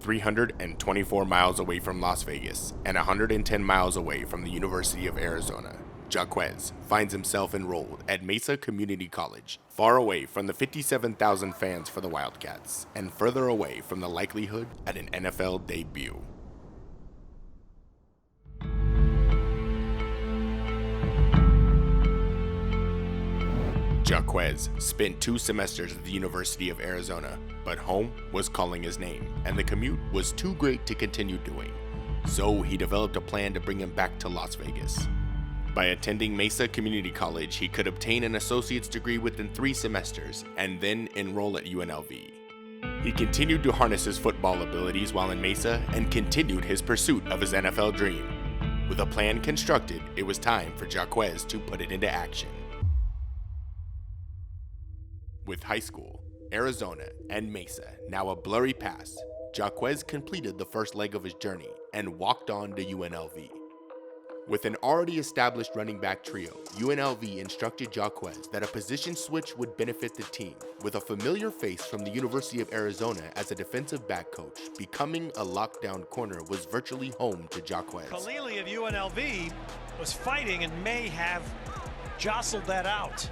324 miles away from Las Vegas and 110 miles away from the University of Arizona, Jocquez finds himself enrolled at Mesa Community College, far away from the 57,000 fans for the Wildcats and further away from the likelihood at an NFL debut. Jocquez spent 2 semesters at the University of Arizona, but home was calling his name, and the commute was too great to continue doing. So he developed a plan to bring him back to Las Vegas. By attending Mesa Community College, he could obtain an associate's degree within 3 semesters and then enroll at UNLV. He continued to harness his football abilities while in Mesa and continued his pursuit of his NFL dream. With a plan constructed, it was time for Jocquez to put it into action. With high school, Arizona, and Mesa now a blurry past, Jocquez completed the first leg of his journey and walked on to UNLV. With an already established running back trio, UNLV instructed Jocquez that a position switch would benefit the team, with a familiar face from the University of Arizona as a defensive back coach. Becoming a lockdown corner was virtually home to Jocquez. Kalili of UNLV was fighting and may have jostled that out.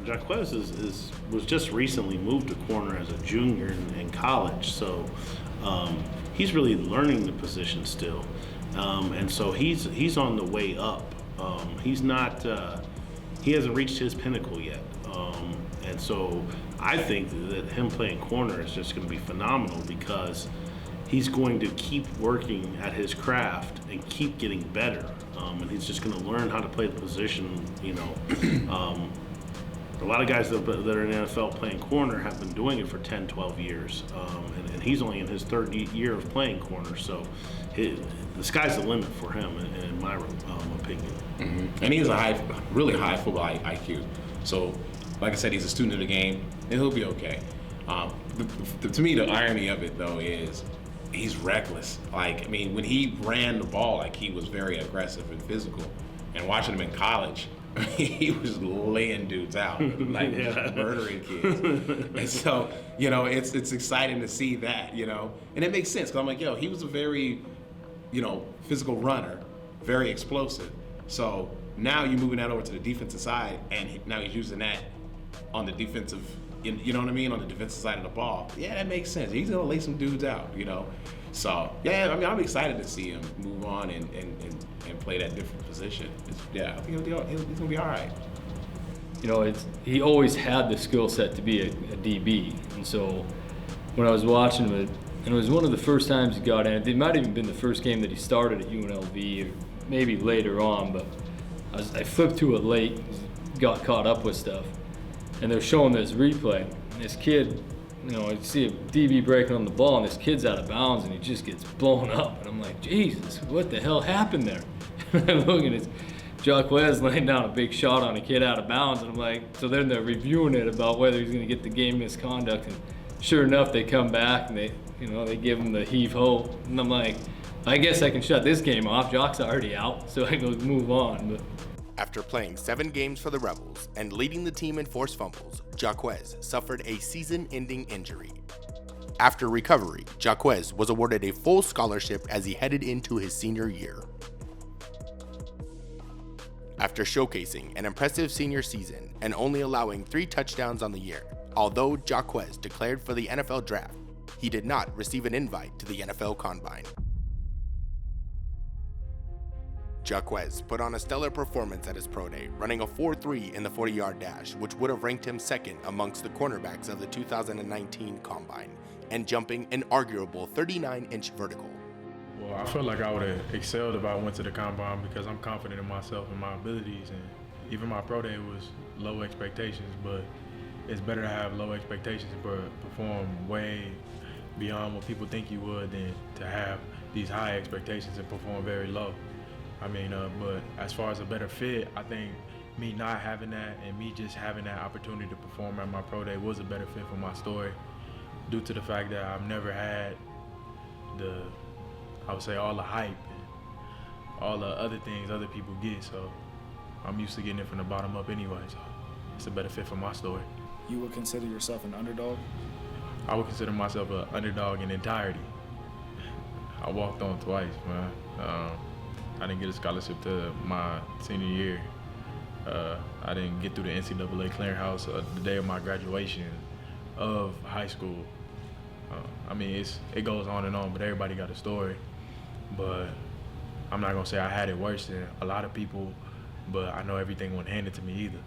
Jocquez was just recently moved to corner as a junior in college, so he's really learning the position still, and so he's on the way up. He hasn't reached his pinnacle yet, and so I think that him playing corner is just going to be phenomenal because he's going to keep working at his craft and keep getting better, and he's just going to learn how to play the position, A lot of guys that are in the NFL playing corner have been doing it for 10, 12 years, and he's only in his 3rd year of playing corner, so the sky's the limit for him, in my opinion. Mm-hmm. And he has a really high football IQ. So, like I said, he's a student of the game, and he'll be okay. To me, the irony of it, though, is he's reckless. When he ran the ball, he was very aggressive and physical. And watching him in college, he was laying dudes out, murdering kids. And so, it's exciting to see that, and it makes sense because I'm he was a very, physical runner, very explosive. So now you're moving that over to the defensive side, and now he's using that on the defensive, on the defensive side of the ball. Yeah, that makes sense. He's gonna lay some dudes out, So yeah, I'm excited to see him move on and play that different position. I think he's gonna be all right. He always had the skill set to be a DB, and so when I was watching him, and it was one of the first times he got in. It might have even been the first game that he started at UNLV, or maybe later on. But I flipped to it late, got caught up with stuff, and they're showing this replay. And this kid, you see a DB breaking on the ball, and this kid's out of bounds, and he just gets blown up. And I'm like, Jesus, what the hell happened there? And I'm looking at Jocquez laying down a big shot on a kid out of bounds, and I'm like, so then they're reviewing it about whether he's going to get the game misconduct, and sure enough, they come back and they give him the heave-ho, and I'm like, I guess I can shut this game off. Joc's already out, so I go move on. But after playing 7 games for the Rebels and leading the team in forced fumbles, Jocquez suffered a season-ending injury. After recovery, Jocquez was awarded a full scholarship as he headed into his senior year. After showcasing an impressive senior season and only allowing 3 touchdowns on the year, although Jocquez declared for the NFL draft, he did not receive an invite to the NFL Combine. Jocquez put on a stellar performance at his pro day, running a 4.3 in the 40-yard dash, which would have ranked him second amongst the cornerbacks of the 2019 Combine, and jumping an arguable 39-inch vertical. Well, I felt like I would have excelled if I went to the Combine because I'm confident in myself and my abilities, and even my pro day was low expectations, but it's better to have low expectations but perform way beyond what people think you would than to have these high expectations and perform very low. But as far as a better fit, I think me not having that and me just having that opportunity to perform at my pro day was a better fit for my story due to the fact that I've never had all the hype and all the other things other people get. So I'm used to getting it from the bottom up anyway, so it's a better fit for my story. You would consider yourself an underdog? I would consider myself an underdog in entirety. I walked on twice, man. I didn't get a scholarship to my senior year. I didn't get through the NCAA clearinghouse the day of my graduation of high school. I mean, it goes on and on, but everybody got a story. But I'm not gonna say I had it worse than a lot of people, but I know everything wasn't handed to me either.